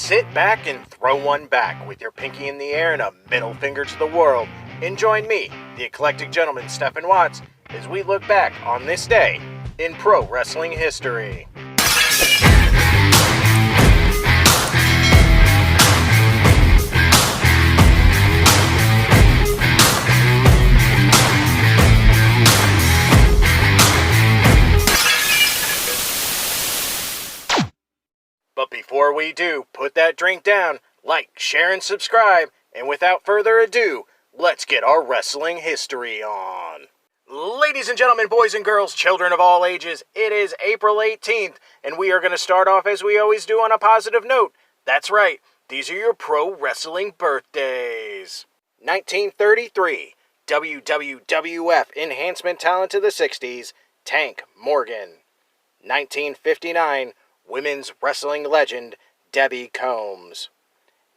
Sit back and throw one back with your pinky in the air and a middle finger to the world, and join me, the eclectic gentleman Stephen Watts, as we look back on this day in pro wrestling history. But before we do, put that drink down, like, share, and subscribe, and without further ado, let's get our wrestling history on. Ladies and gentlemen, boys and girls, children of all ages, it is April 18th, and we are going to start off as we always do on a positive note. That's right, these are your pro wrestling birthdays. 1933, WWF Enhancement Talent of the 60s, Tank Morgan. 1959, Women's Wrestling Legend, Debbie Combs.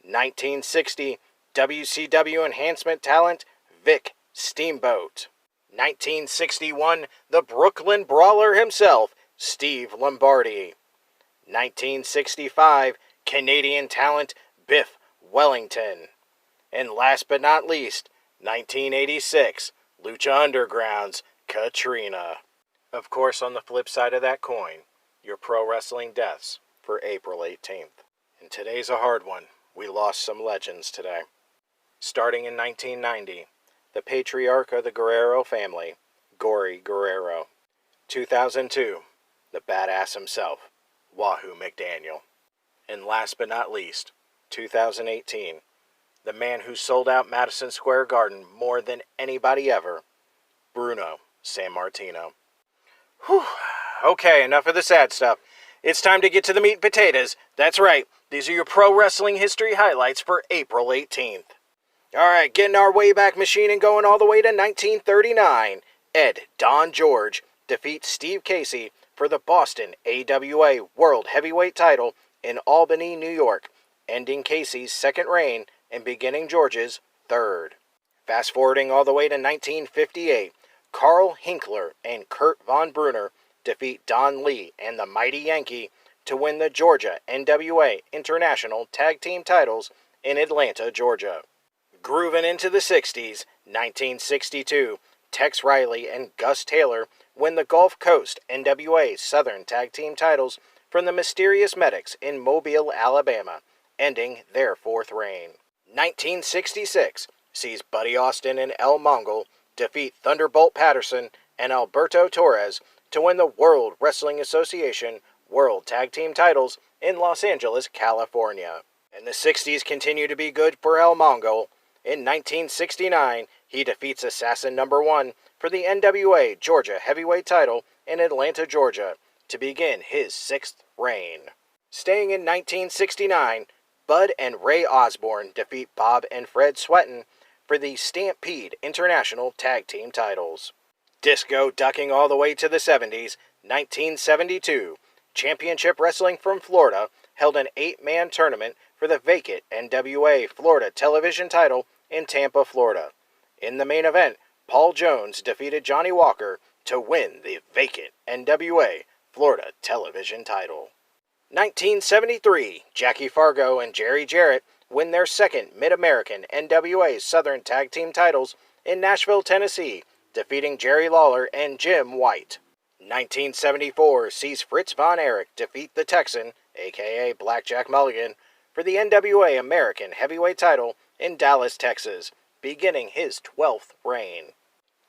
1960, WCW Enhancement Talent, Vic Steamboat. 1961, the Brooklyn Brawler himself, Steve Lombardi. 1965, Canadian Talent, Biff Wellington. And last but not least, 1986, Lucha Underground's Katrina. Of course, on the flip side of that coin, your pro wrestling deaths for April 18th. And today's a hard one. We lost some legends today. Starting in 1990, the patriarch of the Guerrero family, Gory Guerrero. 2002, the badass himself, Wahoo McDaniel. And last but not least, 2018, the man who sold out Madison Square Garden more than anybody ever, Bruno Sammartino. Whew. Okay, enough of the sad stuff. It's time to get to the meat and potatoes. That's right, these are your pro wrestling history highlights for April 18th. Alright, getting our Wayback Machine and going all the way to 1939. Ed Don George defeats Steve Casey for the Boston AWA World Heavyweight title in Albany, New York, ending Casey's second reign and beginning George's third. Fast forwarding all the way to 1958, Carl Hinkler and Kurt Von Brunner defeat Don Lee and the Mighty Yankee to win the Georgia NWA International Tag Team titles in Atlanta, Georgia. Grooving into the 60s, 1962, Tex Riley and Gus Taylor win the Gulf Coast NWA Southern Tag Team titles from the Mysterious Medics in Mobile, Alabama, ending their fourth reign. 1966 sees Buddy Austin and El Mongol defeat Thunderbolt Patterson and Alberto Torres to win the World Wrestling Association World Tag Team titles in Los Angeles, California. And the 60s continue to be good for El Mongol. In 1969, he defeats Assassin No. 1 for the NWA Georgia Heavyweight title in Atlanta, Georgia, to begin his sixth reign. Staying in 1969, Bud and Ray Osborne defeat Bob and Fred Sweatin for the Stampede International Tag Team titles. Disco ducking all the way to the 70s, 1972, Championship Wrestling from Florida held an 8-man tournament for the vacant NWA Florida television title in Tampa, Florida. In the main event, Paul Jones defeated Johnny Walker to win the vacant NWA Florida television title. 1973, Jackie Fargo and Jerry Jarrett win their second Mid-American NWA Southern Tag Team titles in Nashville, Tennessee, defeating Jerry Lawler and Jim White. 1974 sees Fritz Von Erich defeat the Texan, aka Blackjack Mulligan, for the NWA American Heavyweight title in Dallas, Texas, beginning his 12th reign.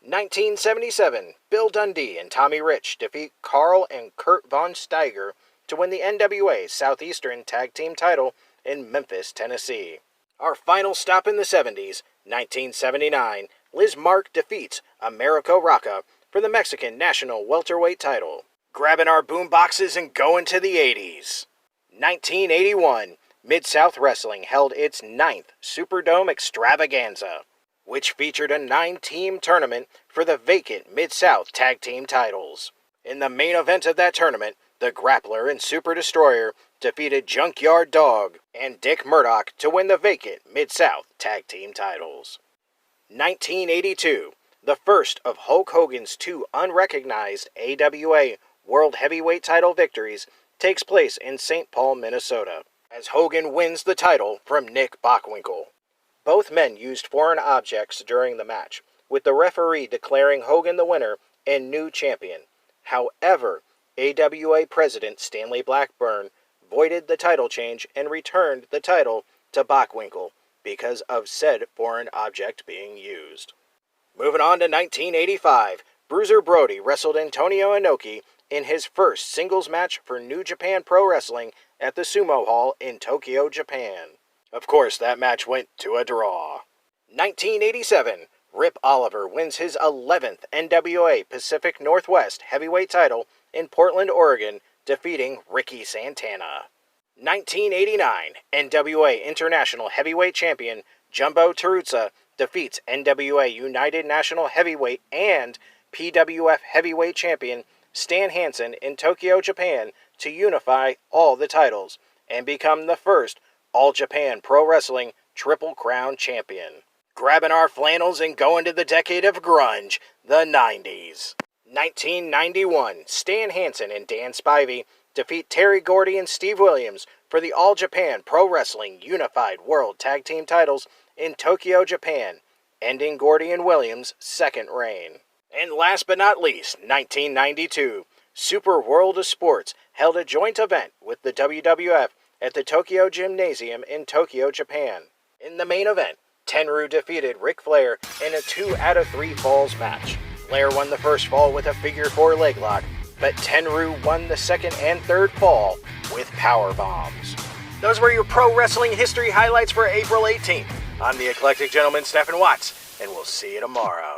1977, Bill Dundee and Tommy Rich defeat Carl and Kurt Von Steiger to win the NWA Southeastern Tag Team title in Memphis, Tennessee. Our final stop in the 70s, 1979, Liz Mark defeats America Rocca for the Mexican National Welterweight title. Grabbing our boomboxes and going to the 80s. 1981, Mid-South Wrestling held its 9th Superdome Extravaganza, which featured a 9-team tournament for the vacant Mid-South Tag Team titles. In the main event of that tournament, the Grappler and Super Destroyer defeated Junkyard Dog and Dick Murdoch to win the vacant Mid-South Tag Team titles. 1982, the first of Hulk Hogan's 2 unrecognized AWA World Heavyweight title victories takes place in St. Paul, Minnesota. as Hogan wins the title from Nick Bockwinkel. Both men used foreign objects during the match, with the referee declaring Hogan the winner and new champion. However, AWA President Stanley Blackburn voided the title change and returned the title to Bockwinkel because of said foreign object being used. Moving on to 1985, Bruiser Brody wrestled Antonio Inoki in his first singles match for New Japan Pro Wrestling at the Sumo Hall in Tokyo, Japan. Of course, that match went to a draw. 1987, Rip Oliver wins his 11th NWA Pacific Northwest heavyweight title in Portland, Oregon, defeating Ricky Santana. 1989, NWA International Heavyweight Champion Jumbo Teruzza defeats NWA United National Heavyweight and PWF Heavyweight Champion Stan Hansen in Tokyo, Japan to unify all the titles and become the first All Japan Pro Wrestling Triple Crown Champion. Grabbing our flannels and going to the decade of grunge, the 90s. 1991, Stan Hansen and Dan Spivey defeat Terry Gordy and Steve Williams for the All Japan Pro Wrestling Unified World Tag Team titles in Tokyo, Japan, ending Gordy and Williams' second reign. And last but not least, 1992, Super World of Sports held a joint event with the WWF at the Tokyo Gymnasium in Tokyo, Japan. In the main event, Tenryu defeated Ric Flair in a 2 out of 3 falls match. Flair won the first fall with a figure 4 leg lock, but Tenryu won the second and third fall with power bombs. Those were your pro wrestling history highlights for April 18th. I'm the Eclectic Gentleman, Stephen Watts, and we'll see you tomorrow.